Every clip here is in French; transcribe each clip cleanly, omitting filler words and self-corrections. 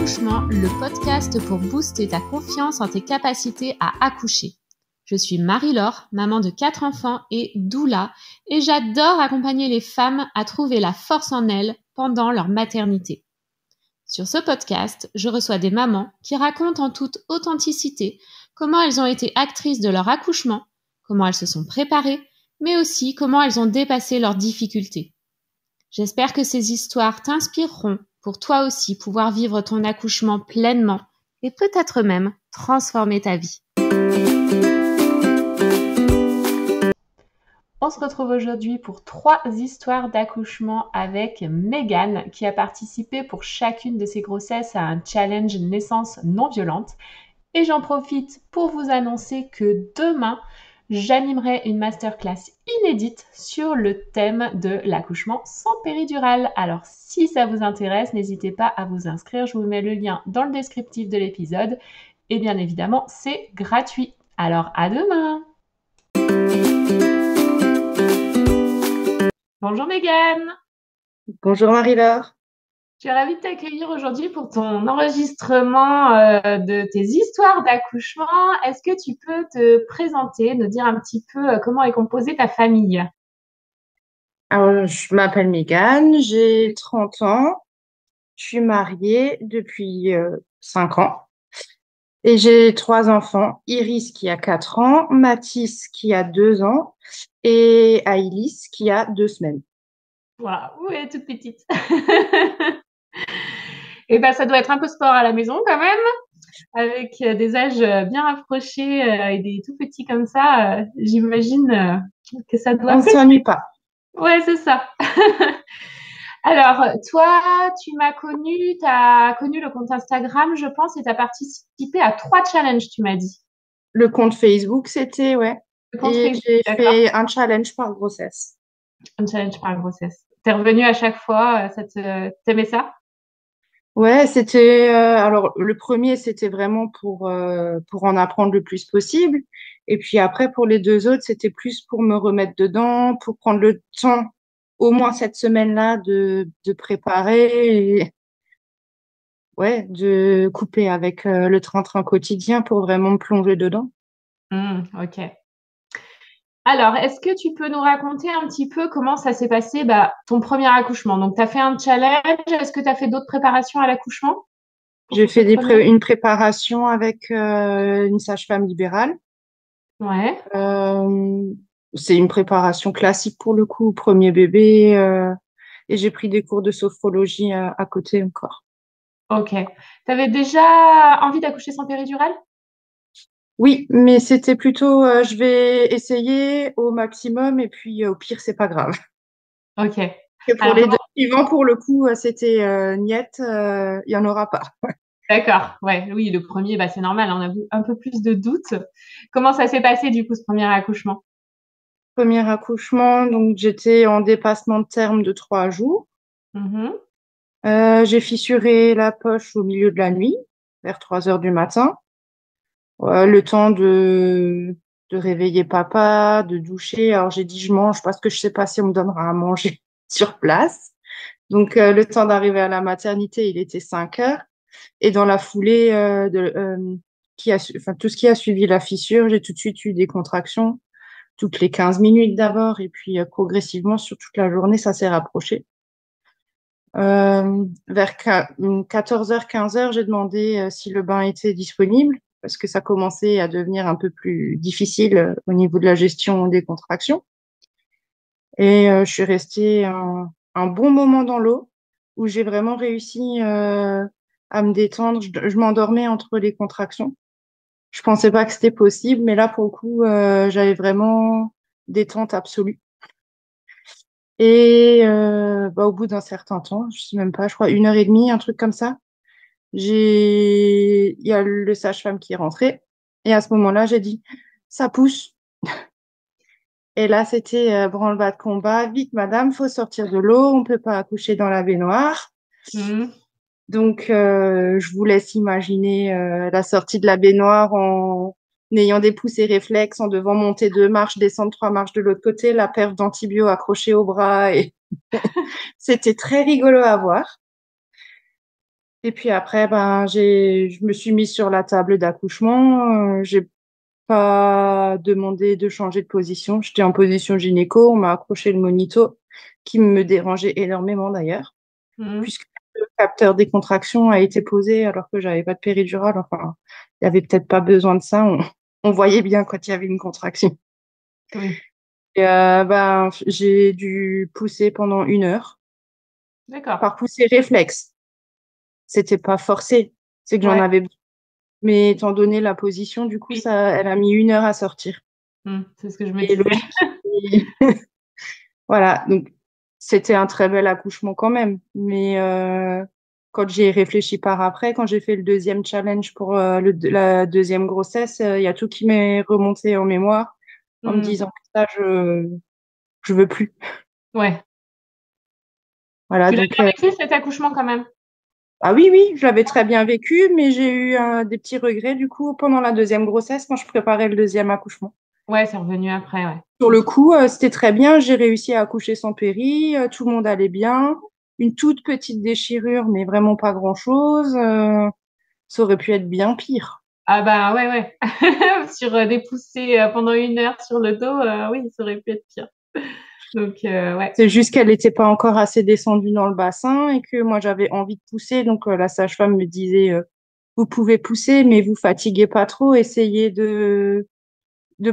Accouchement, le podcast pour booster ta confiance en tes capacités à accoucher. Je suis Marie-Laure, maman de 4 enfants et doula, et j'adore accompagner les femmes à trouver la force en elles pendant leur maternité. Sur ce podcast, je reçois des mamans qui racontent en toute authenticité comment elles ont été actrices de leur accouchement, comment elles se sont préparées, mais aussi comment elles ont dépassé leurs difficultés. J'espère que ces histoires t'inspireront pour toi aussi pouvoir vivre ton accouchement pleinement et peut-être même transformer ta vie. On se retrouve aujourd'hui pour 3 histoires d'accouchement avec Mégane qui a participé pour chacune de ses grossesses à un challenge naissance non violente. Et j'en profite pour vous annoncer que demain, j'animerai une masterclass inédite sur le thème de l'accouchement sans péridurale. Alors, si ça vous intéresse, n'hésitez pas à vous inscrire. Je vous mets le lien dans le descriptif de l'épisode. Et bien évidemment, c'est gratuit. Alors, à demain! Bonjour Mégane! Bonjour Marie-Laure. Je suis ravie de t'accueillir aujourd'hui pour ton enregistrement de tes histoires d'accouchement. Est-ce que tu peux te présenter, nous dire un petit peu comment est composée ta famille? Alors, je m'appelle Mégane, j'ai 30 ans, je suis mariée depuis 5 ans et j'ai 3 enfants, Iris qui a 4 ans, Mathis qui a 2 ans et Aïlis qui a 2 semaines. Waouh, elle est toute petite. Et ben, ça doit être un peu sport à la maison quand même, avec des âges bien rapprochés et des tout petits comme ça. J'imagine que ça doit On ne plaire. s'ennuie pas. Ouais, c'est ça. Alors, toi, tu as connu le compte Instagram, je pense, et tu as participé à 3 challenges, tu m'as dit. Le compte Facebook, c'était, ouais. Le compte Et Facebook, j'ai d'accord. fait un challenge par grossesse. Un challenge par grossesse. T'es revenue à chaque fois, t'aimais ça? Ouais, c'était alors le premier c'était vraiment pour en apprendre le plus possible et puis après pour les 2 autres c'était plus pour me remettre dedans, pour prendre le temps au moins cette semaine-là de préparer et ouais, de couper avec le train-train quotidien pour vraiment me plonger dedans. Ok. Alors, est-ce que tu peux nous raconter un petit peu comment ça s'est passé, ton premier accouchement? Donc, tu as fait un challenge. Est-ce que tu as fait d'autres préparations à l'accouchement J'ai pour ce fait premier? une préparation avec une sage-femme libérale. Ouais. Euh, c'est une préparation classique pour le coup, premier bébé. Et j'ai pris des cours de sophrologie à côté encore. Ok. Tu avais déjà envie d'accoucher sans péridurale? Oui, mais c'était plutôt, je vais essayer au maximum et puis au pire, c'est pas grave. Ok. Et pour Alors, les 2 suivants, pour le coup, c'était niet, il y en aura pas. d'accord. Ouais, oui, le premier, c'est normal. On a un peu plus de doutes. Comment ça s'est passé, du coup, ce premier accouchement? Premier accouchement, donc j'étais en dépassement de terme de 3 jours. Mhm. J'ai fissuré la poche au milieu de la nuit, vers 3 heures du matin. Le temps de réveiller papa, de doucher. Alors j'ai dit je mange parce que je sais pas si on me donnera à manger sur place. Donc le temps d'arriver à la maternité, il était 5 heures. Et dans la foulée tout ce qui a suivi la fissure, j'ai tout de suite eu des contractions, toutes les 15 minutes d'abord, et puis progressivement sur toute la journée, ça s'est rapproché. Vers 14h, 15h, j'ai demandé si le bain était disponible parce que ça commençait à devenir un peu plus difficile au niveau de la gestion des contractions. Et je suis restée un bon moment dans l'eau où j'ai vraiment réussi à me détendre. Je m'endormais entre les contractions. Je pensais pas que c'était possible, mais là, pour le coup, j'avais vraiment détente absolue. Et au bout d'un certain temps, je sais même pas, je crois 1 heure et demie, un truc comme ça, il y a le sage-femme qui est rentré. Et à ce moment-là, j'ai dit, ça pousse. Et là, c'était branle-bas de combat. Vite, madame, faut sortir de l'eau. On peut pas accoucher dans la baignoire. Mhm. Donc, je vous laisse imaginer la sortie de la baignoire en ayant des poussées réflexes, en devant monter 2 marches, descendre 3 marches de l'autre côté, la perf d'antibio accrochée au bras. Et c'était très rigolo à voir. Et puis après, je me suis mise sur la table d'accouchement. J'ai pas demandé de changer de position. J'étais en position gynéco. On m'a accroché le monito, qui me dérangeait énormément d'ailleurs, Mhm. puisque le capteur des contractions a été posé alors que j'avais pas de péridurale. Enfin, il y avait peut-être pas besoin de ça. On voyait bien quand il y avait une contraction. Oui, Et, j'ai dû pousser pendant 1 heure. d'accord. Par pousser réflexe. C'était pas forcé. C'est que j'en Ouais, avais besoin. Mais étant donné la position, du coup, oui. elle a mis 1 heure à sortir. C'est ce que je me Et disais. logique. Et voilà. Donc, c'était un très bel accouchement quand même. Mais quand j'ai réfléchi par après, quand j'ai fait le deuxième challenge pour la deuxième grossesse, il y a tout qui m'est remonté en mémoire en me Mhm. disant que ça, je veux plus. Ouais. Voilà. Tu l'as Donc, bien vécu cet accouchement quand même? ah oui, oui, je l'avais très bien vécu, mais j'ai eu des petits regrets du coup pendant la deuxième grossesse quand je préparais le deuxième accouchement. Ouais, c'est revenu après, ouais. Sur OK. le coup, c'était très bien. J'ai réussi à accoucher sans péri, tout le monde allait bien. Une toute petite déchirure, mais vraiment pas grand-chose. Ça aurait pu être bien pire. Ah bah, ouais, ouais. Sur, des poussées, pendant 1 heure sur le dos, oui, ça aurait pu être pire. Donc ouais. C'est juste qu'elle n'était pas encore assez descendue dans le bassin et que moi j'avais envie de pousser. Donc la sage-femme me disait, vous pouvez pousser, mais vous fatiguez pas trop. Essayez de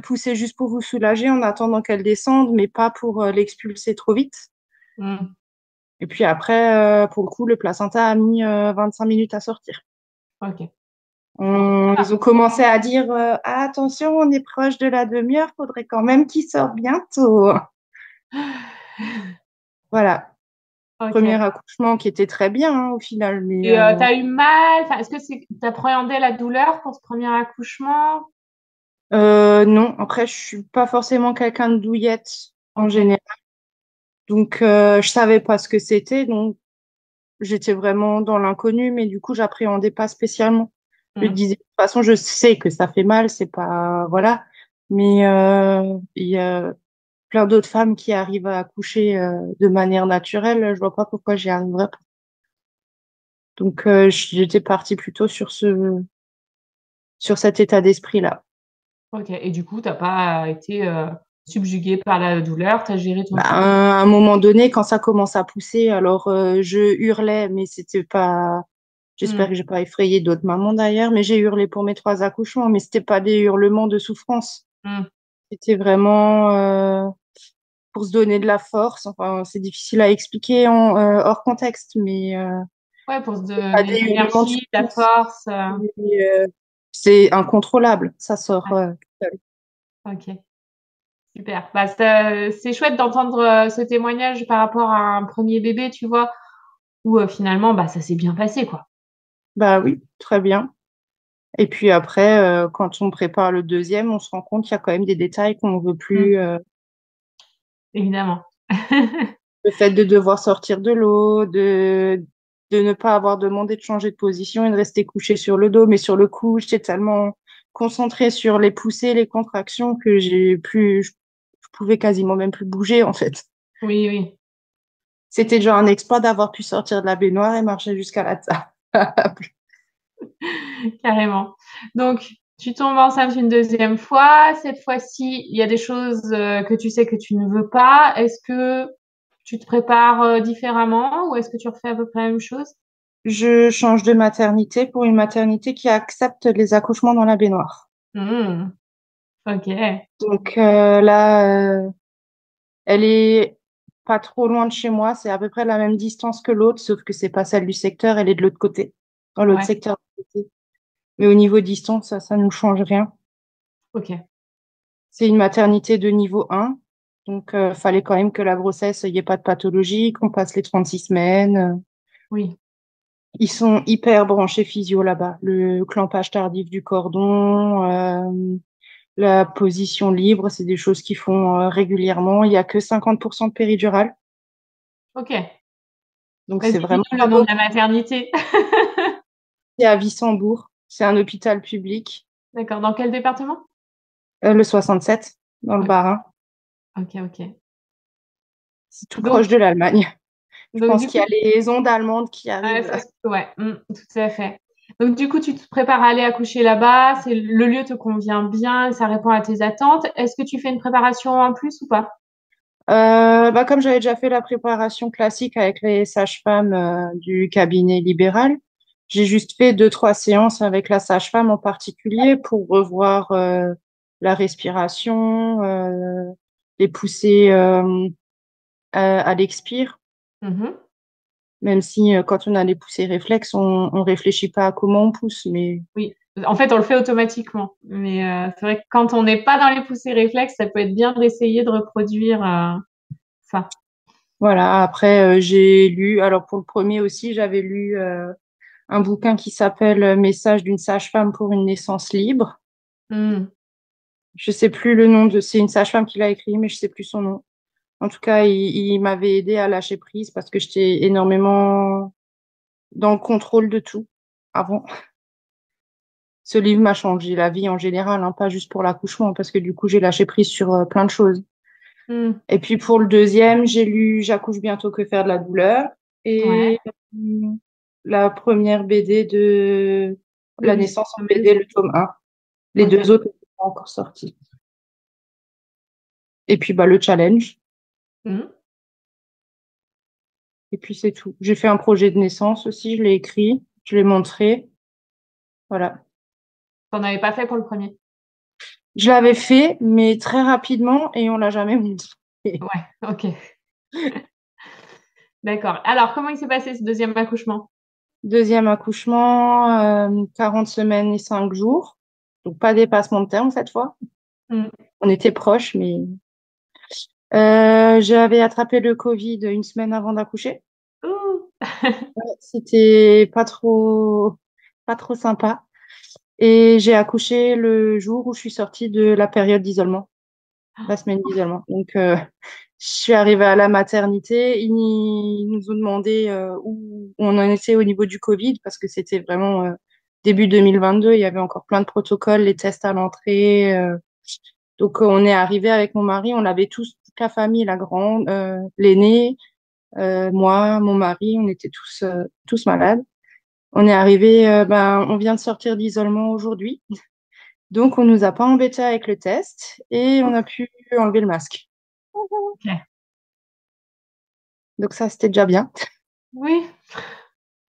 pousser juste pour vous soulager en attendant qu'elle descende, mais pas pour l'expulser trop vite. Mmh. Et puis après, pour le coup, le placenta a mis 25 minutes à sortir. OK. Ils ont commencé à dire ah, attention, on est proche de la demi-heure, faudrait quand même qu'il sorte bientôt. Voilà, OK. premier accouchement qui était très bien au final, mais Et tu eu mal? Enfin, est-ce que tu appréhendais la douleur pour ce premier accouchement? non. Après, je suis pas forcément quelqu'un de douillette en OK. général, donc je savais pas ce que c'était, donc j'étais vraiment dans l'inconnu, mais du coup, j'appréhendais pas spécialement. Je Mmh. disais, de toute façon, je sais que ça fait mal, c'est pas, voilà. Mais il y a plein d'autres femmes qui arrivent à accoucher de manière naturelle. Je vois pas pourquoi j'y arriverais pas. Donc, j'étais partie plutôt sur cet état d'esprit-là. OK, et du coup, tu as pas été, subjuguée par la douleur, tu as géré ton truc? À un moment donné, quand ça commence à pousser, alors je hurlais, mais c'était pas. J'espère Mmh. que j'ai pas effrayé d'autres mamans d'ailleurs, mais j'ai hurlé pour mes 3 accouchements, mais c'était pas des hurlements de souffrance. Mmh. C'était vraiment pour se donner de la force. Enfin, c'est difficile à expliquer hors contexte, mais Ouais, pour se c'est pas donner des de hurlements de l'énergie, de la souffrance. force, C'est incontrôlable. Ça sort ouais, seul. OK, super. Bah, c'est chouette d'entendre, ce témoignage par rapport à un premier bébé, tu vois? Où, finalement, bah, ça s'est bien passé, quoi. Bah oui, très bien. Et puis après, quand on prépare le deuxième, on se rend compte qu'il y a quand même des détails qu'on ne veut Mmh, plus. évidemment. Le fait de devoir sortir de l'eau, de ne pas avoir demandé de changer de position et de rester couché sur le dos. Mais sur le coup, j'étais tellement concentrée sur les poussées, les contractions que je pouvais quasiment même plus bouger en fait. Oui, oui, C'était déjà un exploit d'avoir pu sortir de la baignoire et marcher jusqu'à la table. carrément. Donc tu tombes enceinte une deuxième fois. Cette fois-ci, il y a des choses, que tu sais que tu ne veux pas. Est-ce que tu te prépares, différemment ou est-ce que tu refais à peu près la même chose? Je change de maternité pour une maternité qui accepte les accouchements dans la baignoire. Mmh. OK. Donc là, elle est pas trop loin de chez moi, c'est à peu près la même distance que l'autre, sauf que c'est pas celle du secteur, elle est de l'autre côté, dans l'autre Ouais. secteur. Mais au niveau distance, ça nous change rien. OK. C'est une maternité de niveau 1, donc fallait quand même que la grossesse, il n'y ait pas de pathologie, qu'on passe les 36 semaines. Oui. Ils sont hyper branchés physio là-bas. Le clampage tardif du cordon, la position libre, c'est des choses qu'ils font régulièrement. Il n'y a que 50% de péridurale, OK. donc c'est Vas-y, vraiment dis-nous le pas nom de la beaucoup. maternité. C'est à Wissembourg, c'est un hôpital public, D'accord. Dans quel département? le 67, dans le OK. Bas-Rhin. OK, OK. C'est tout Donc proche de l'Allemagne. Je Donc, pense du qu'il coup, y a les ondes allemandes qui ouais, arrivent. ouais, tout à fait. Donc, du coup, tu te prépares à aller accoucher là-bas. Le lieu te convient bien, ça répond à tes attentes. Est-ce que tu fais une préparation en plus ou pas? Comme j'avais déjà fait la préparation classique avec les sages-femmes du cabinet libéral, j'ai juste fait 2, 3 séances avec la sage-femme en particulier pour revoir la respiration, les poussées à l'expire, Mhm. même si quand on a les poussées réflexes, on réfléchit pas à comment on pousse, mais Oui. En fait, on le fait automatiquement. Mais c'est vrai que quand on n'est pas dans les poussées réflexes, ça peut être bien d'essayer de reproduire ça. voilà. Après, j'ai lu, alors pour le premier aussi, j'avais lu un bouquin qui s'appelle Message d'une sage-femme pour une naissance libre. Mm. Je sais plus le nom c'est une sage-femme qui l'a écrit, mais je sais plus son nom. En tout cas, il m'avait aidé à lâcher prise parce que j'étais énormément dans le contrôle de tout avant. Ce livre m'a changé la vie en général, hein, pas juste pour l'accouchement, parce que du coup, j'ai lâché prise sur plein de choses. Mm. Et puis pour le deuxième, j'ai lu J'accouche bientôt, que faire de la douleur Ouais. et la première BD de De La Lucie naissance en Gomez. BD, le tome 1. Les Ok. deux autres ne sont pas encore sortis. Et puis le challenge. Mm. Et puis c'est tout. J'ai fait un projet de naissance aussi, je l'ai écrit, je l'ai montré. Voilà. T'en avais pas fait pour le premier. Je l'avais fait, mais très rapidement et on l'a jamais montré. Ouais, ok. D'accord. Alors, comment il s'est passé ce deuxième accouchement? Deuxième accouchement, 40 semaines et 5 jours. Donc pas dépassement de terme cette fois. Mm. On était proches, mais j'avais attrapé le Covid une semaine avant d'accoucher. Ouh. C'était pas trop sympa. Et j'ai accouché le jour où je suis sortie de la période d'isolement, la semaine d'isolement. Donc, je suis arrivée à la maternité. Ils nous ont demandé où on en était au niveau du Covid parce que c'était vraiment début 2022. Il y avait encore plein de protocoles, les tests à l'entrée. Donc, on est arrivé avec mon mari. On avait tous, toute la famille, la grande, l'aîné, moi, mon mari. On était tous malades. On est arrivé, on vient de sortir d'isolement aujourd'hui. Donc, on nous a pas embêtés avec le test et on a pu enlever le masque. Ok. Donc ça, c'était déjà bien. Oui.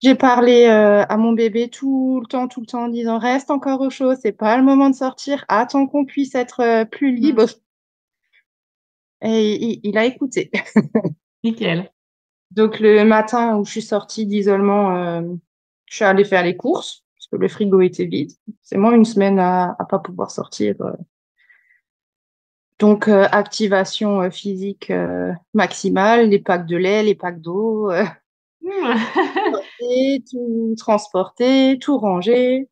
J'ai parlé à mon bébé tout le temps, en disant reste encore au chaud, c'est pas le moment de sortir, attends qu'on puisse être plus Mm. libre. Et il a écouté. Nickel. Donc le matin où je suis sortie d'isolement, je suis allée faire les courses parce que le frigo était vide. C'est moi une semaine à pas pouvoir sortir. Donc activation physique maximale, les packs de lait, les packs d'eau. Mm. Et tout transporter, tout ranger.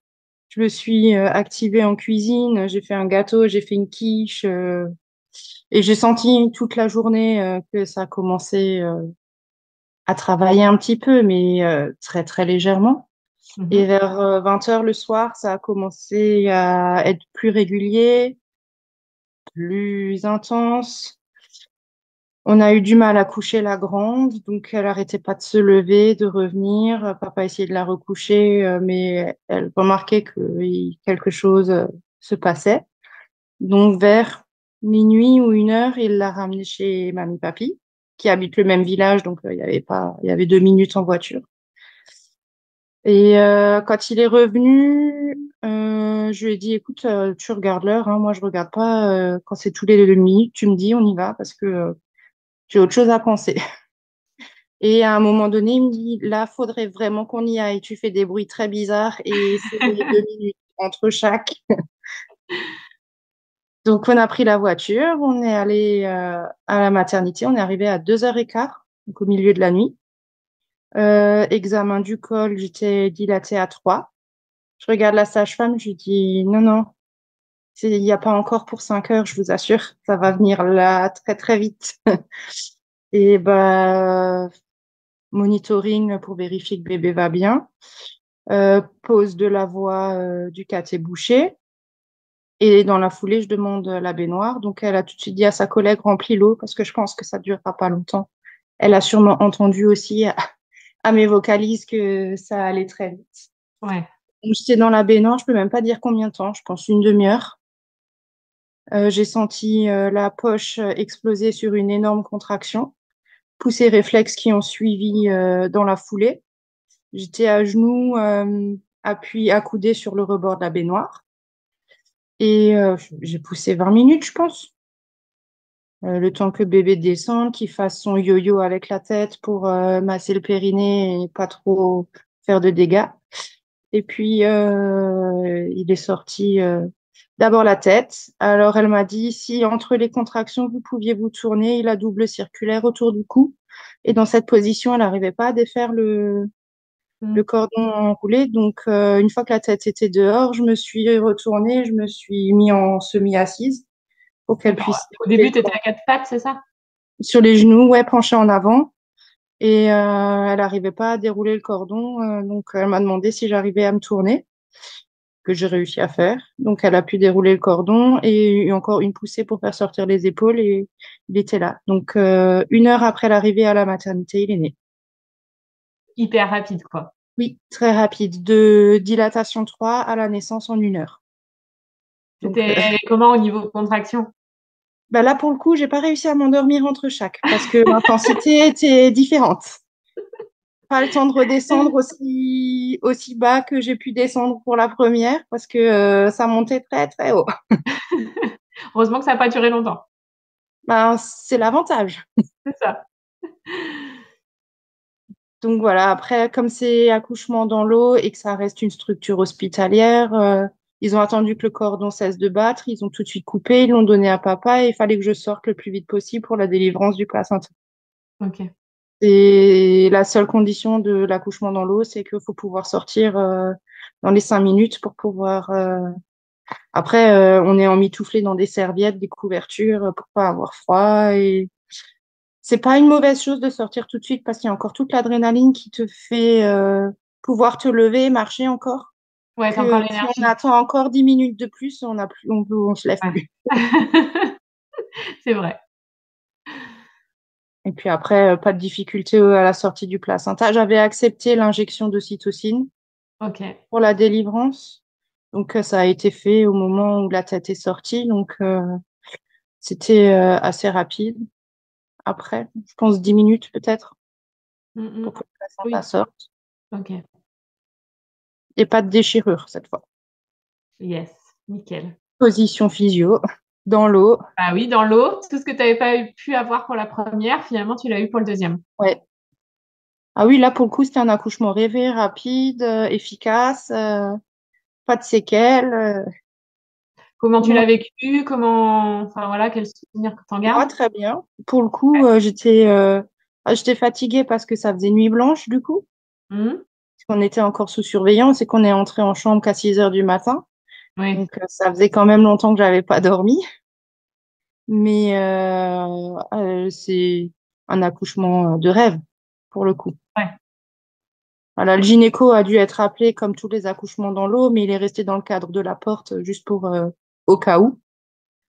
Je me suis activée en cuisine, j'ai fait un gâteau, j'ai fait une quiche et j'ai senti toute la journée que ça commençait à travailler un petit peu, mais très très légèrement. Et Mhm. vers 20 heures le soir, ça a commencé à être plus régulier, plus intense. On a eu du mal à coucher la grande, donc elle arrêtait pas de se lever, de revenir. Papa essayait de la recoucher, mais elle remarquait que quelque chose se passait. Donc vers minuit ou 1 heure, il l'a ramenée chez mamie papy, qui habite le même village, donc il y avait 2 minutes en voiture. Et quand il est revenu, je lui ai dit, écoute, tu regardes l'heure, hein, moi je regarde pas. Quand c'est tous les 2 minutes, tu me dis, on y va parce que j'ai autre chose à penser. Et à un moment donné, il me dit, là, faudrait vraiment qu'on y aille. Tu fais des bruits très bizarres et c'est 2 minutes entre chaque. Donc, on a pris la voiture, on est allé à la maternité, on est arrivé à 2h15, donc au milieu de la nuit. Examen du col, j'étais dilatée à 3. Je regarde la sage-femme, je lui dis, non, non, il n'y a pas encore pour 5 heures, je vous assure, ça va venir là très, très vite. Et monitoring pour vérifier que bébé va bien. Pose de la voie du cathé bouché. Et dans la foulée, je demande la baignoire. Donc, elle a tout de suite dit à sa collègue, remplis l'eau parce que je pense que ça durera pas longtemps. Elle a sûrement entendu aussi à mes vocalises que ça allait très vite. Ouais. Donc, j'étais dans la baignoire, je peux même pas dire combien de temps, je pense une demi-heure. J'ai senti la poche exploser sur une énorme contraction, poussées réflexes qui ont suivi dans la foulée. J'étais à genoux, appuyée, accoudée sur le rebord de la baignoire. Et j'ai poussé 20 minutes, je pense. Le temps que bébé descende, qu'il fasse son yo-yo avec la tête pour masser le périnée et pas trop faire de dégâts. Et puis, il est sorti d'abord la tête. Alors, elle m'a dit, si entre les contractions, vous pouviez vous tourner, il a double circulaire autour du cou. Et dans cette position, elle n'arrivait pas à défaire le Mm. cordon enroulé. Donc, une fois que la tête était dehors, je me suis retournée, je me suis mis en semi-assise pour qu'elle D'accord. puisse Au dérouler début, le tu étais cordon. à quatre pattes, c'est ça? Sur les genoux, ouais, penchée en avant. Et elle n'arrivait pas à dérouler le cordon. Donc, elle m'a demandé si j'arrivais à me tourner, que j'ai réussi à faire. Donc, elle a pu dérouler le cordon et encore une poussée pour faire sortir les épaules et il était là. Donc, 1 heure après l'arrivée à la maternité, il est né. Hyper rapide, quoi. Oui, très rapide. De dilatation 3 à la naissance en 1 heure. Donc, C'était comment au niveau contraction? bah là, pour le coup, j'ai pas réussi à m'endormir entre chaque parce que l'intensité était différente. Pas le temps de redescendre aussi bas que j'ai pu descendre pour la première parce que ça montait très, très haut. Heureusement que ça n'a pas duré longtemps. Ben, c'est l'avantage. C'est ça. Donc voilà, après, comme c'est accouchement dans l'eau et que ça reste une structure hospitalière, ils ont attendu que le cordon cesse de battre, ils ont tout de suite coupé, ils l'ont donné à papa et il fallait que je sorte le plus vite possible pour la délivrance du placenta. Ok. Et la seule condition de l'accouchement dans l'eau, c'est qu'il faut pouvoir sortir dans les 5 minutes pour pouvoir. Après, on est emmitouflé dans des serviettes, des couvertures pour pas avoir froid. Et c'est pas une mauvaise chose de sortir tout de suite parce qu'il y a encore toute l'adrénaline qui te fait pouvoir te lever, marcher encore. Ouais, t'as encore Que si on l'énergie. attend encore 10 minutes de plus, on a plus, on se lève Ouais. plus. C'est vrai. Et puis après, pas de difficulté à la sortie du placenta. J'avais accepté l'injection d'ocytocine Ok. pour la délivrance. Donc, ça a été fait au moment où la tête est sortie. Donc, c'était assez rapide. Après, je pense 10 minutes peut-être Mm, mm. pour que le placenta Oui. sorte. Ok. Et pas de déchirure cette fois. Yes. Nickel. Position physio, dans l'eau. Ah oui, dans l'eau, tout ce que tu n'avais pas pu avoir pour la première, finalement, tu l'as eu pour le deuxième. Ouais. Ah oui, là, pour le coup, c'était un accouchement rêvé, rapide, efficace, pas de séquelles. Comment tu Moi, l'as vécu? Comment, enfin voilà, quel souvenir que tu en moi, gardes? très bien. Pour le coup, j'étais fatiguée parce que ça faisait nuit blanche, du coup. Mhm. Parce qu'on était encore sous surveillance et qu'on est entré en chambre qu'à 6 heures du matin. Oui. Donc, ça faisait quand même longtemps que j'avais pas dormi. Mais c'est un accouchement de rêve, pour le coup. Ouais. Voilà, le gynéco a dû être appelé comme tous les accouchements dans l'eau, mais il est resté dans le cadre de la porte juste pour au cas où.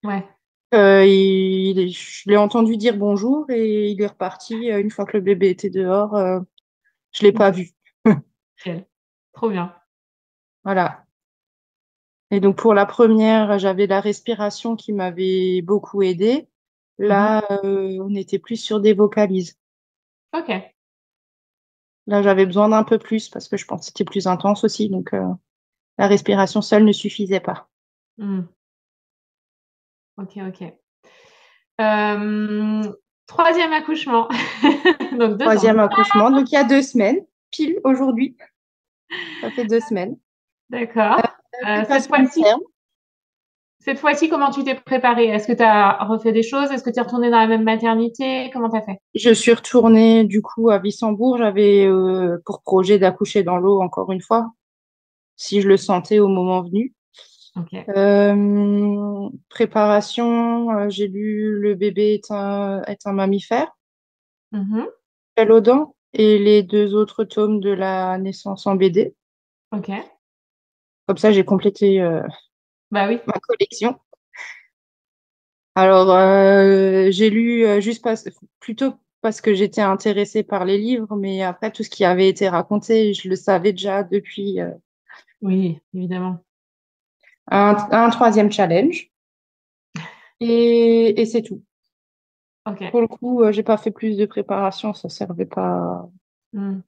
Ouais. Je l'ai entendu dire bonjour et il est reparti une fois que le bébé était dehors. Je l'ai pas vu. Nickel. Trop bien. Voilà. Et donc pour la première, j'avais la respiration qui m'avait beaucoup aidée. Mhm. Là, on était plus sur des vocalises. Ok. Là, j'avais besoin d'un peu plus parce que je pense que c'était plus intense aussi. Donc la respiration seule ne suffisait pas. Mhm. Ok, ok. Euh, Troisième accouchement. Donc 2 ans. Troisième accouchement, donc il y a 2 semaines, pile aujourd'hui. Ça fait 2 semaines. D'accord. Cette Palpation fois-ci, interne. cette fois-ci, comment tu t'es préparée? Est-ce que tu as refait des choses? Est-ce que tu es retournée dans la même maternité? Comment tu as fait? Je suis retournée du coup à Wissembourg. J'avais pour projet d'accoucher dans l'eau encore une fois, si je le sentais au moment venu. Ok. Préparation, j'ai lu Le bébé est un mammifère, Mhm. Audan, et les 2 autres tomes de la naissance en BD. Ok. Comme ça, j'ai complété Bah oui. ma collection. Alors, j'ai lu plutôt parce que j'étais intéressée par les livres, mais après, tout ce qui avait été raconté, je le savais déjà depuis Oui, évidemment. un troisième challenge. Et c'est tout. Ok. Pour le coup, j'ai pas fait plus de préparation, ça servait Hmm.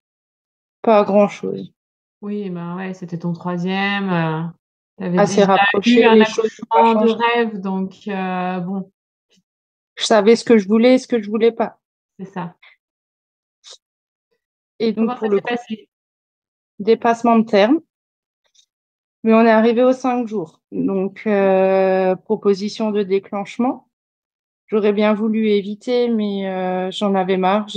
pas à grand-chose. Oui, ben ouais, c'était ton troisième. Tu avais Assez déjà eu rapproché, un les choses n'ont pas accouchement de changé. rêve, donc bon, Je savais ce que je voulais et ce que je voulais pas. c'est ça. Et donc, Comment pour ça le s'est coup, passé? dépassement de terme. Mais on est arrivé aux 5 jours. Donc, proposition de déclenchement. J'aurais bien voulu éviter, mais j'en avais marre.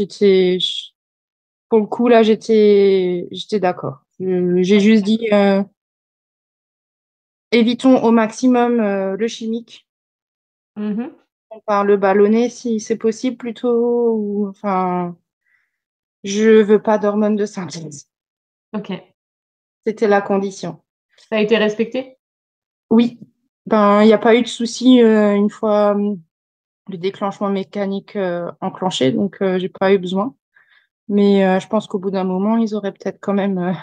Pour le coup, là, j'étais d'accord. J'ai juste dit, évitons au maximum le chimique. Mhm. On parle le ballonné si c'est possible plutôt. Enfin, je veux pas d'hormones de synthèse. Ok. C'était la condition. Ça a été respecté? Oui. Ben, il n'y a pas eu de souci une fois le déclenchement mécanique enclenché, donc j'ai pas eu besoin. Mais je pense qu'au bout d'un moment, ils auraient peut-être quand même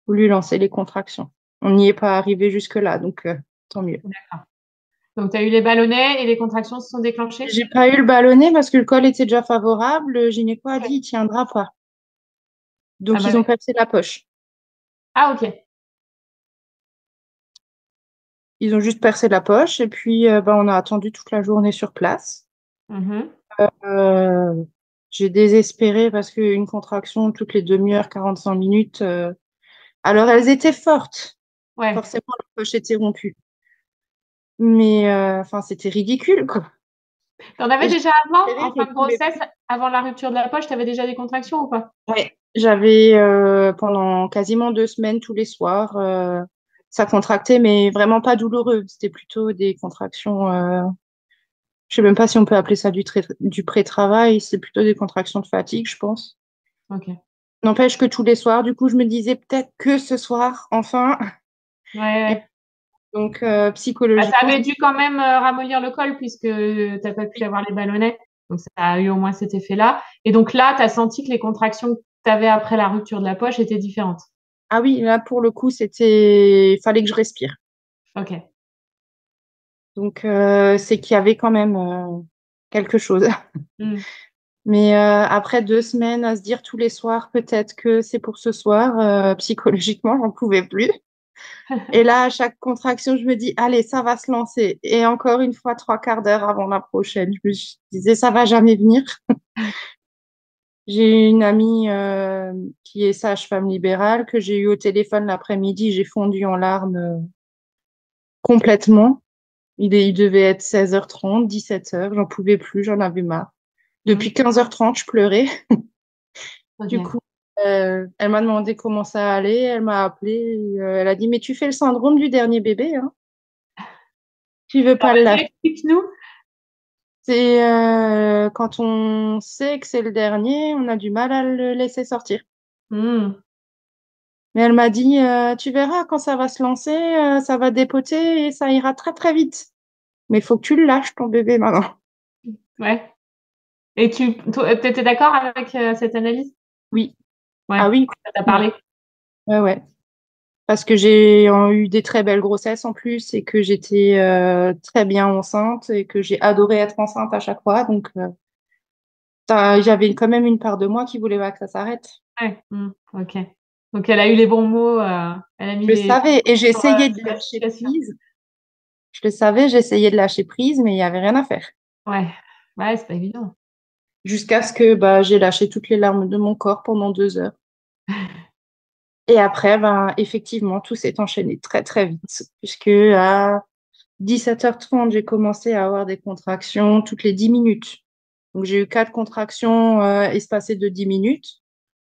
voulu lancer les contractions. On n'y est pas arrivé jusque-là, donc tant mieux. D'accord. Donc, tu as eu les ballonnets et les contractions se sont déclenchées? J'ai pas eu le ballonnet parce que le col était déjà favorable. Le gynéco a dit Ok. il tiendra pas. Ah Donc bah ils ont oui. percé la poche. Ah, ok. Ils ont juste percé la poche et puis ben, on a attendu toute la journée sur place. Mhm. Euh, j'ai désespéré parce qu'une contraction toutes les demi-heures, 45 minutes. Alors elles étaient fortes. Ouais. Forcément, la poche était rompue. Mais enfin, c'était ridicule, quoi. T'en avais Et j'ai déjà avant, désespéré, en je fin de pouvais grossesse, plus. avant la rupture de la poche, t'avais déjà des contractions ou pas? Ouais. J'avais pendant quasiment 2 semaines tous les soirs, ça contractait, mais vraiment pas douloureux. C'était plutôt des contractions. Je sais même pas si on peut appeler ça du pré-travail. C'est plutôt des contractions de fatigue, je pense. Ok. N'empêche que tous les soirs, du coup, je me disais peut-être que ce soir, enfin. Ouais, Et ouais. donc Bah, ça psychologiquement, avait dû quand même ramollir le col puisque t'as pas pu avoir les ballonnets. Donc, ça a eu au moins cet effet-là. Et donc là, t'as senti que les contractions que t'avais après la rupture de la poche étaient différentes. ah oui, là pour le coup, fallait que je respire. Ok. Donc, c'est qu'il y avait quand même quelque chose. Hmm. Mais après 2 semaines à se dire tous les soirs, peut-être que c'est pour ce soir, psychologiquement, j'en pouvais plus. Et là, à chaque contraction, je me dis, allez, ça va se lancer. Et encore une fois, 3/4 d'heure avant la prochaine, je me disais, ça va jamais venir. J'ai une amie qui est sage-femme libérale que j'ai eue au téléphone l'après-midi. J'ai fondu en larmes complètement. Il devait être 16h30, 17h. J'en pouvais plus, j'en avais marre. Hmm. Depuis 15h30, je pleurais. Du Ok. coup, elle m'a demandé comment ça allait. Elle m'a appelé. Elle a dit, mais tu fais le syndrome du dernier bébé, hein. Tu veux Ah, pas le vas-y, lâcher. explique-nous. C'est quand on sait que c'est le dernier, on a du mal à le laisser sortir. Hmm. Mais elle m'a dit, tu verras quand ça va se lancer, ça va dépoter et ça ira très très vite. Mais il faut que tu le lâches, ton bébé, maintenant. Ouais. Et toi, t'étais d'accord avec cette analyse? Oui. Ouais. Ah oui. Ça t'a Ouais. parlé? Ouais, ouais. Parce que j'ai eu des très belles grossesses en plus et que j'étais très bien enceinte et que j'ai adoré être enceinte à chaque fois. Donc, j'avais quand même une part de moi qui voulait pas que ça s'arrête. Ouais. Hmm. Ok. Donc, elle a eu les bons mots. Elle a mis Je le les savais et sur, j'essayais de sur la lâcher situation. prise. Je le savais, j'essayais de lâcher prise, mais il n'y avait rien à faire. Ouais. Ouais, c'est pas évident. Jusqu'à ce que bah, j'ai lâché toutes les larmes de mon corps pendant 2 heures. Et après, ben, effectivement, tout s'est enchaîné très, très vite. Puisque à 17h30, j'ai commencé à avoir des contractions toutes les 10 minutes. Donc, j'ai eu 4 contractions espacées de 10 minutes,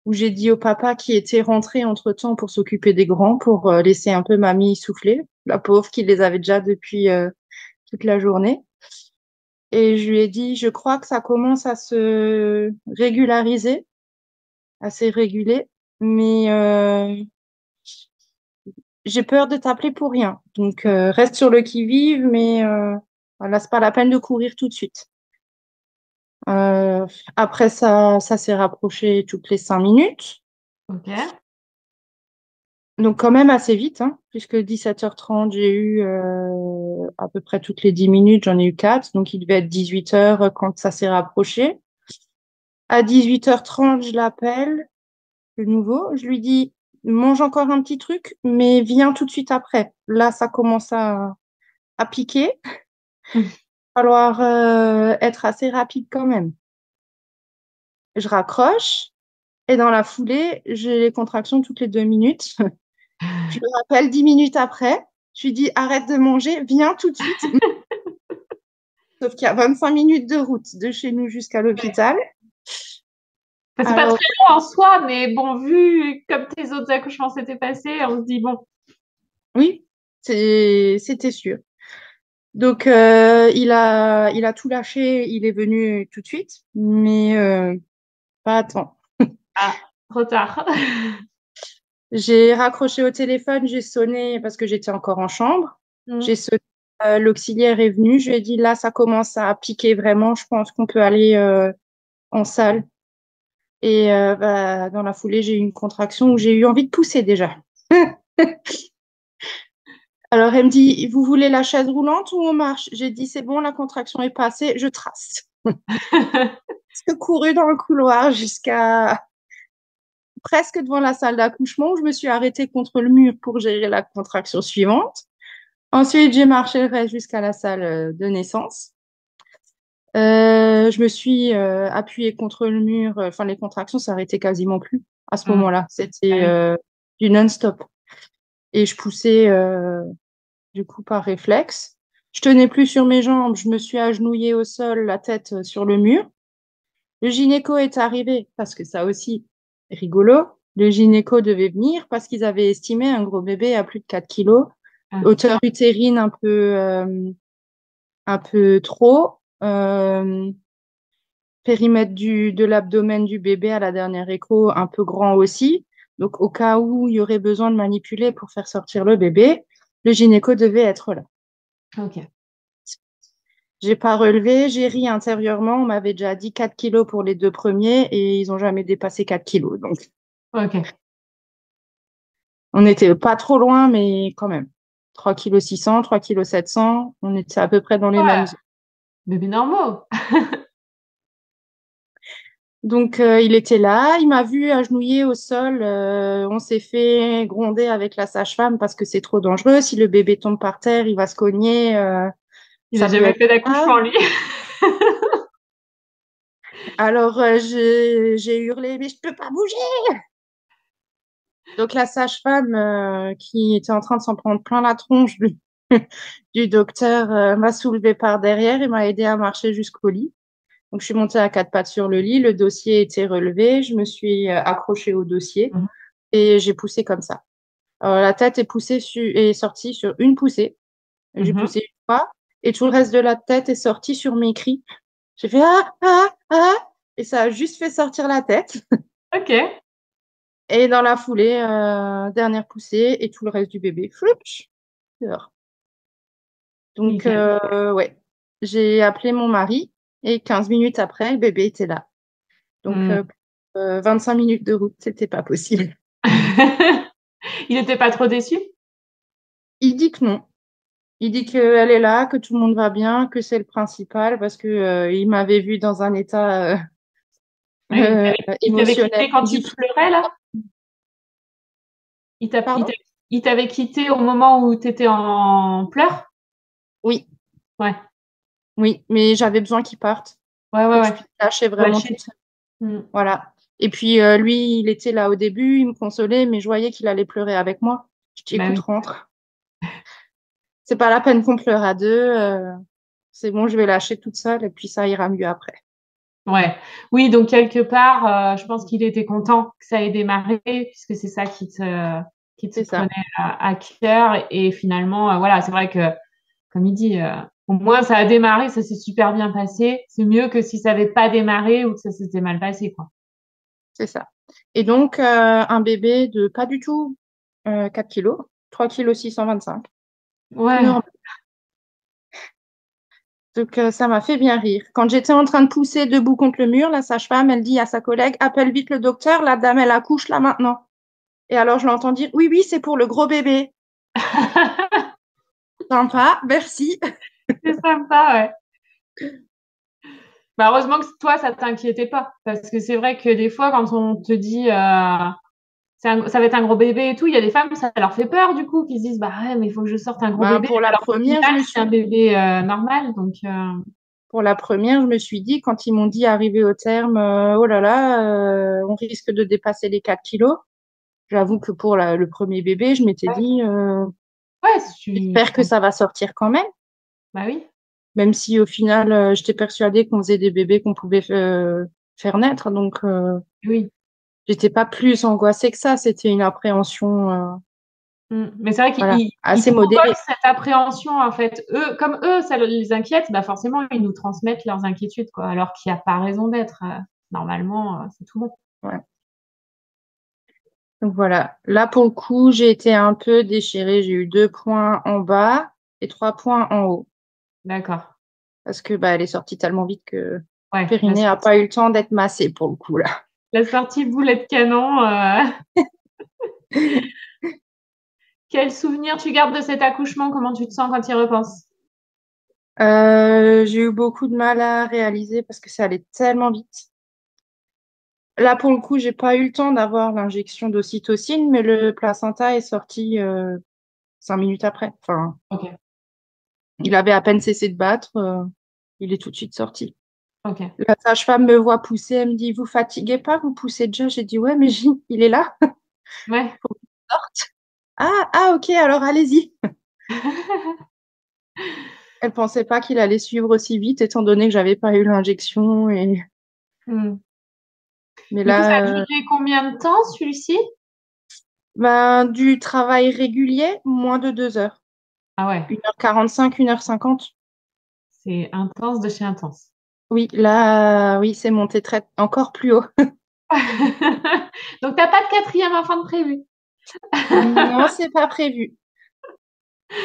où j'ai dit au papa qui était rentré entre-temps pour s'occuper des grands, pour laisser un peu mamie souffler, la pauvre qui les avait déjà depuis toute la journée. Et je lui ai dit, je crois que ça commence à se régulariser, à se réguler, mais j'ai peur de t'appeler pour rien. Donc, reste sur le qui-vive, mais voilà, c'est pas la peine de courir tout de suite. Après, ça s'est rapproché toutes les 5 minutes. Ok. Donc, quand même assez vite, hein, puisque 17h30, j'ai eu à peu près toutes les 10 minutes, j'en ai eu 4. Donc, il devait être 18h quand ça s'est rapproché. À 18h30, je l'appelle de nouveau. Je lui dis, mange encore un petit truc, mais viens tout de suite après. Là, ça commence à piquer. Il va falloir être assez rapide quand même. Je raccroche et dans la foulée, j'ai les contractions toutes les 2 minutes. Je le rappelle 10 minutes après. Je lui dis, arrête de manger, viens tout de suite. Sauf qu'il y a 25 minutes de route de chez nous jusqu'à Ouais. l'hôpital. Enfin, c'est pas Alors, très long en soi, mais bon, vu comme tes autres accouchements s'étaient passés, on se dit bon. oui, c'était sûr. Donc, il a tout lâché, il est venu tout de suite, mais pas à temps. Ah, trop tard. J'ai raccroché au téléphone, j'ai sonné parce que j'étais encore en chambre. J'ai Mm. sonné, l'auxiliaire est venu, je lui ai dit là, ça commence à piquer vraiment, je pense qu'on peut aller en salle. Et bah, dans la foulée, j'ai eu une contraction où j'ai eu envie de pousser déjà. Alors, elle me dit, vous voulez la chaise roulante ou on marche? J'ai dit, c'est bon, la contraction est passée, je trace. J'ai couru dans le couloir jusqu'à presque devant la salle d'accouchement où je me suis arrêtée contre le mur pour gérer la contraction suivante. Ensuite, j'ai marché le reste jusqu'à la salle de naissance. Je me suis appuyée contre le mur. Enfin, les contractions s'arrêtaient quasiment plus à ce Mm. moment-là. Ah C'était oui. du non-stop. Et je poussais du coup par réflexe. Je tenais plus sur mes jambes. Je me suis agenouillée au sol, la tête sur le mur. Le gynéco est arrivé parce que ça aussi, rigolo. Le gynéco devait venir parce qu'ils avaient estimé un gros bébé à plus de 4 kilos, Ah. hauteur utérine un peu trop, périmètre de l'abdomen du bébé à la dernière écho un peu grand aussi. Donc, au cas où il y aurait besoin de manipuler pour faire sortir le bébé, le gynéco devait être là. Ok. J'ai pas relevé, j'ai ri intérieurement. On m'avait déjà dit 4 kilos pour les 2 premiers et ils ont jamais dépassé 4 kilos. Donc, Ok. on n'était pas trop loin, mais quand même. 3,6 kg, 3,7 kg, on était à peu près dans les mêmes Ouais. eaux. Bébé normaux. Donc, il était là, il m'a vu agenouillée au sol. On s'est fait gronder avec la sage-femme parce que c'est trop dangereux. Si le bébé tombe par terre, il va se cogner. Il a Ça peut jamais être fait grave. d'accouchement, lui. Alors, j'ai hurlé, mais je peux pas bouger. Donc, la sage-femme qui était en train de s'en prendre plein la tronche du docteur m'a soulevée par derrière et m'a aidé à marcher jusqu'au lit. Donc, je suis montée à 4 pattes sur le lit, le dossier était relevé, je me suis accrochée au dossier Mhm. et j'ai poussé comme ça. Alors, la tête est sortie sur une poussée. J'ai Mhm. poussé une fois et tout le reste de la tête est sorti sur mes cris. J'ai fait ah, ah, ah et ça a juste fait sortir la tête. Ok. Et dans la foulée, dernière poussée et tout le reste du bébé, flouch, dehors. Donc, Nickel. ouais, j'ai appelé mon mari et 15 minutes après, le bébé était là. Donc, Mm. 25 minutes de route, c'était pas possible. Il n'était pas trop déçu? Il dit que non. Il dit qu'elle est là, que tout le monde va bien, que c'est le principal parce que il m'avait vu dans un état Ouais, il t'avait émotionnel quitté quand tu difficile. pleurais, là? Il t'a- il Pardon? t'a- il t'avait quitté au moment où tu étais en pleurs? Oui, Ouais. oui, mais j'avais besoin qu'il parte Ouais, ouais, pour que je ouais. puisse lâcher vraiment toute Lâché. seule. Mm. Voilà. Et puis lui, il était là au début, il me consolait, mais je voyais qu'il allait pleurer avec moi. Je dis, Bah écoute, oui. rentre. C'est pas la peine qu'on pleure à deux. C'est bon, je vais lâcher toute seule et puis ça ira mieux après. Ouais. Oui, donc quelque part, je pense qu'il était content que ça ait démarré, puisque c'est ça qui te C'est prenait ça. à cœur. Et finalement, voilà, c'est vrai que, comme il dit, au moins ça a démarré, ça s'est super bien passé. C'est mieux que si ça n'avait pas démarré ou que ça s'était mal passé, quoi. C'est ça. Et donc, un bébé de pas du tout 4 kilos, 3 kilos 625. Tout Ouais. normal. Donc, ça m'a fait bien rire. Quand j'étais en train de pousser debout contre le mur, la sage-femme, elle dit à sa collègue, appelle vite le docteur, la dame, elle accouche là maintenant. Et alors, je l'entends dire, oui, oui, c'est pour le gros bébé. Sympa, merci. C'est sympa, ouais. Bah, heureusement que toi, ça t'inquiétait pas. Parce que c'est vrai que des fois, quand on te dit ça va être un gros bébé et tout, il y a des femmes, ça leur fait peur du coup, qui se disent, bah ouais, mais il faut que je sorte un gros Ben, bébé. pour la Alors qu'au première, final, c'est un bébé normal. Donc, pour la première, je me suis dit, quand ils m'ont dit arriver au terme, oh là là, on risque de dépasser les 4 kilos. J'avoue que pour le premier bébé, je m'étais dit, ouais, si j'espère que ça va sortir quand même. bah oui, Même si au final, j'étais persuadée qu'on faisait des bébés qu'on pouvait faire naître. Donc, oui. j'étais pas plus angoissée que ça. C'était une appréhension, Mais c'est vrai voilà, qu'ils assez modérée. provoquent cette appréhension, en fait. Eux, comme eux, ça les inquiète, bah forcément, ils nous transmettent leurs inquiétudes, quoi. Alors qu'il n'y a pas raison d'être. Normalement, c'est tout bon. Ouais. Donc voilà. Là, pour le coup, j'ai été un peu déchirée. J'ai eu 2 points en bas et 3 points en haut. D'accord. Parce que bah, elle est sortie tellement vite que Ouais, Périnée n'a pas eu le temps d'être massé pour le coup là. la sortie boulet de canon. Quel souvenir tu gardes de cet accouchement? Comment tu te sens quand tu y repenses? J'ai eu beaucoup de mal à réaliser parce que ça allait tellement vite. Là, pour le coup, j'ai pas eu le temps d'avoir l'injection d'ocytocine, mais le placenta est sorti 5 minutes après. Enfin, Ok, il avait à peine cessé de battre, il est tout de suite sorti. ok. La sage-femme me voit pousser, elle me dit, vous fatiguez pas, vous poussez déjà. J'ai dit, ouais, mais il est là. Ouais. Faut qu'il sorte. Ah, ok, alors allez-y. Elle pensait pas qu'il allait suivre aussi vite, étant donné que j'avais pas eu l'injection. Hmm. Mais Du coup, ça a là, duré combien de temps, celui-ci? ben, du travail régulier, moins de 2 heures. Ah ouais, 1h45, 1h50. c'est intense de chez intense. Oui, là, oui, c'est monté encore plus haut. Donc, t'as pas de quatrième enfant de prévu. Non, c'est pas prévu.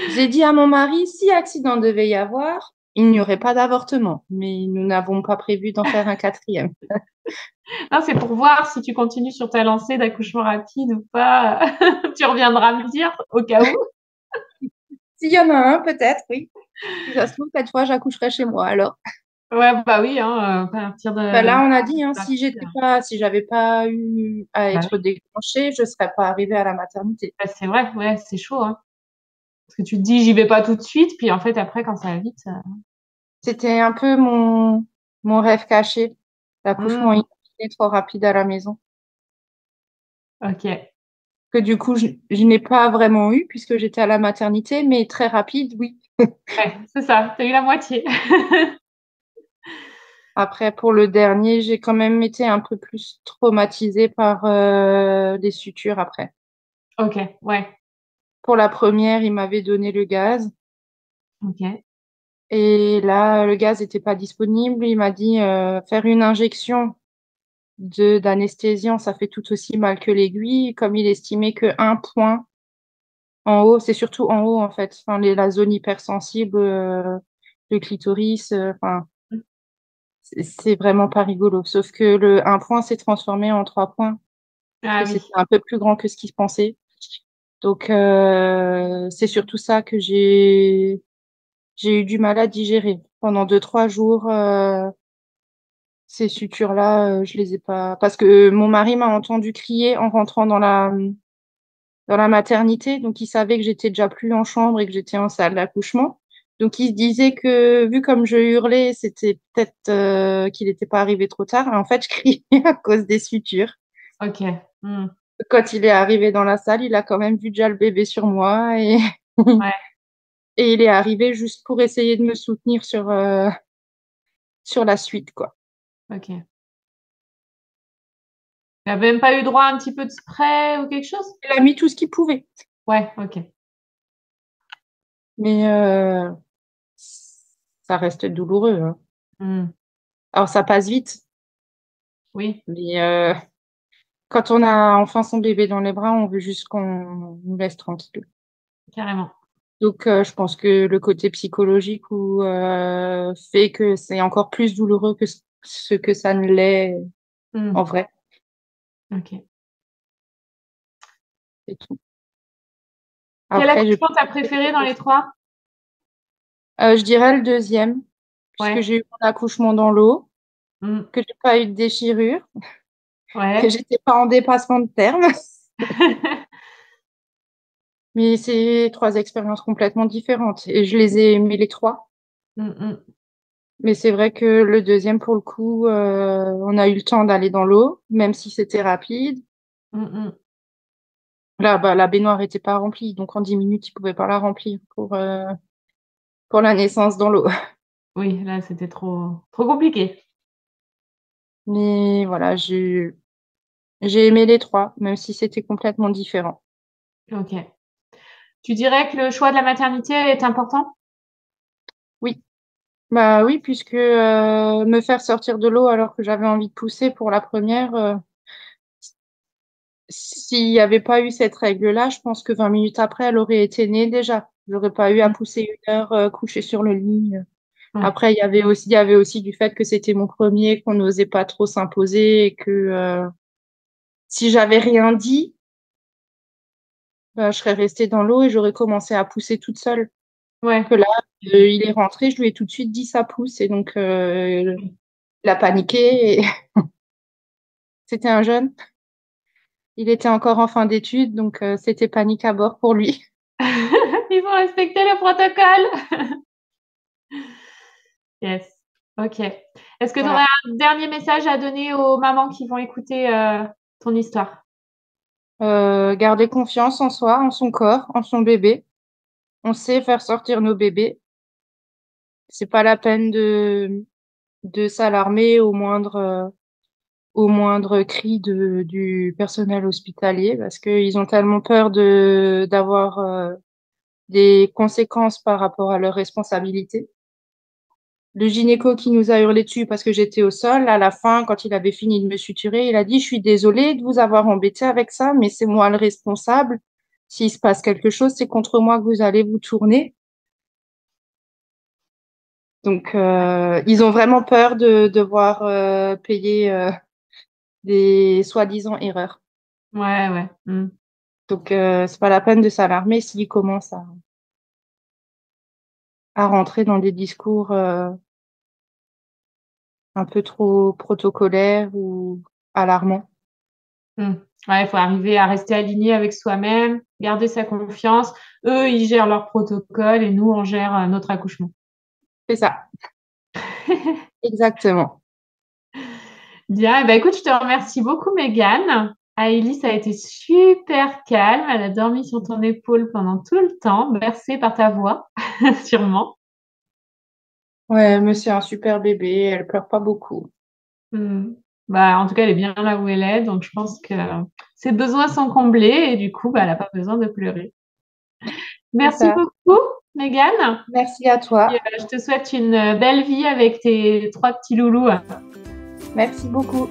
J'ai dit à mon mari, si accident devait y avoir, il n'y aurait pas d'avortement. Mais nous n'avons pas prévu d'en faire un quatrième. Non, c'est pour voir si tu continues sur ta lancée d'accouchement rapide ou pas. Tu reviendras me dire au cas où. S'il y en a un, peut-être, oui. Si ça se trouve, cette fois, j'accoucherai chez moi, alors. Ouais, bah oui, hein, à partir Ben de là, on a dit, hein, rapide. si j'avais pas eu à Bah être oui, déclenchée, je serais pas arrivée à la maternité. bah c'est vrai, ouais, c'est chaud, hein. Parce que tu te dis, j'y vais pas tout de suite, puis en fait, après, quand ça va vite. C'était un peu mon rêve caché, l'accouchement Hmm, inopiné trop rapide à la maison. ok. Que du coup, je n'ai pas vraiment eu puisque j'étais à la maternité, mais très rapide, oui. Ouais, c'est ça, t'as eu la moitié. Après, pour le dernier, j'ai quand même été un peu plus traumatisée par les sutures après. Ok, ouais, Pour la première, il m'avait donné le gaz. ok. Et là, le gaz n'était pas disponible. Il m'a dit faire une injection d'anesthésiant, ça fait tout aussi mal que l'aiguille. Comme il estimait que 1 point en haut, c'est surtout en haut en fait, enfin, la zone hypersensible, le clitoris, enfin, c'est vraiment pas rigolo. Sauf que le 1 point s'est transformé en 3 points, parce Ah que oui, c'était un peu plus grand que ce qu'il pensait. Donc, c'est surtout ça que j'ai eu du mal à digérer. Pendant 2, 3 jours, ces sutures-là, je les ai pas. Parce que mon mari m'a entendu crier en rentrant dans la maternité, donc il savait que j'étais déjà plus en chambre et que j'étais en salle d'accouchement. Donc il se disait que vu comme je hurlais, c'était peut-être qu'il n'était pas arrivé trop tard. Et en fait, je criais à cause des sutures. ok. Hmm, Quand il est arrivé dans la salle, il a quand même vu déjà le bébé sur moi et, ouais, et il est arrivé juste pour essayer de me soutenir sur la suite, quoi. ok. T'as même pas eu droit à un petit peu de spray ou quelque chose? Il a mis tout ce qu'il pouvait. Ouais, ok. Mais ça reste douloureux, hein. Hmm, Alors ça passe vite, oui, mais quand on a enfin son bébé dans les bras, on veut juste qu'on nous laisse tranquille. carrément. Donc, je pense que le côté psychologique fait que c'est encore plus douloureux que ce que ça ne l'est en vrai. Ok. C'est tout. Quel Après, accouchement t'as préféré dans les 3? je dirais le deuxième, puisque Ouais. j'ai eu mon accouchement dans l'eau, Mm. que j'ai pas eu de déchirure, que Ouais. j'étais pas en dépassement de terme. Mais c'est 3 expériences complètement différentes et je les ai aimées les 3. Mm. Mais c'est vrai que le deuxième, pour le coup, on a eu le temps d'aller dans l'eau, même si c'était rapide. Mm. Là, bah, la baignoire était pas remplie, donc en 10 minutes, ils pouvaient pas la remplir pour la naissance dans l'eau. Oui, là, c'était trop compliqué. Mais voilà, j'ai aimé les 3, même si c'était complètement différent. Ok. Tu dirais que le choix de la maternité est important? Oui, bah oui, puisque me faire sortir de l'eau alors que j'avais envie de pousser pour la première, s'il n'y avait pas eu cette règle-là, je pense que 20 minutes après, elle aurait été née déjà. J'aurais pas eu à Mm. pousser 1 heure couchée sur le lit. Ouais. Après, il y avait aussi du fait que c'était mon premier, qu'on n'osait pas trop s'imposer et que si j'avais rien dit, bah, je serais restée dans l'eau et j'aurais commencé à pousser toute seule. Ouais. Que là, il est rentré, je lui ai tout de suite dit ça pousse et donc il a paniqué. Et c'était un jeune. Il était encore en fin d'études, donc c'était panique à bord pour lui. Il faut respecter le protocole. Yes. Ok. Est-ce que tu aurais Voilà. un dernier message à donner aux mamans qui vont écouter ton histoire? Garder confiance en soi, en son corps, en son bébé. On sait faire sortir nos bébés. C'est pas la peine de s'alarmer au moindre cri du personnel hospitalier parce qu'ils ont tellement peur d'avoir des conséquences par rapport à leurs responsabilités. Le gynéco qui nous a hurlé dessus parce que j'étais au sol, à la fin, quand il avait fini de me suturer, il a dit, je suis désolée de vous avoir embêté avec ça, mais c'est moi le responsable. S'il se passe quelque chose, c'est contre moi que vous allez vous tourner. Donc, ils ont vraiment peur de devoir payer des soi-disant erreurs. Ouais, ouais. Mm. Donc, c'est pas la peine de s'alarmer s'ils commencent à rentrer dans des discours un peu trop protocolaires ou alarmants. Mm. Ouais, il faut arriver à rester aligné avec soi-même, garder sa confiance. Eux, ils gèrent leur protocole et nous, on gère notre accouchement. C'est ça, exactement. Bien, eh ben, écoute, je te remercie beaucoup, Mégane. Aïlis a été super calme. Elle a dormi sur ton épaule pendant tout le temps, bercée par ta voix, sûrement. Ouais, mais c'est un super bébé, elle pleure pas beaucoup. Mm. Bah, en tout cas, elle est bien là où elle est, donc je pense que ses besoins sont comblés et du coup, bah, elle n'a pas besoin de pleurer. C'est Merci ça. beaucoup, Mégane. Merci à Et, toi. je te souhaite une belle vie avec tes 3 petits loulous. Merci beaucoup.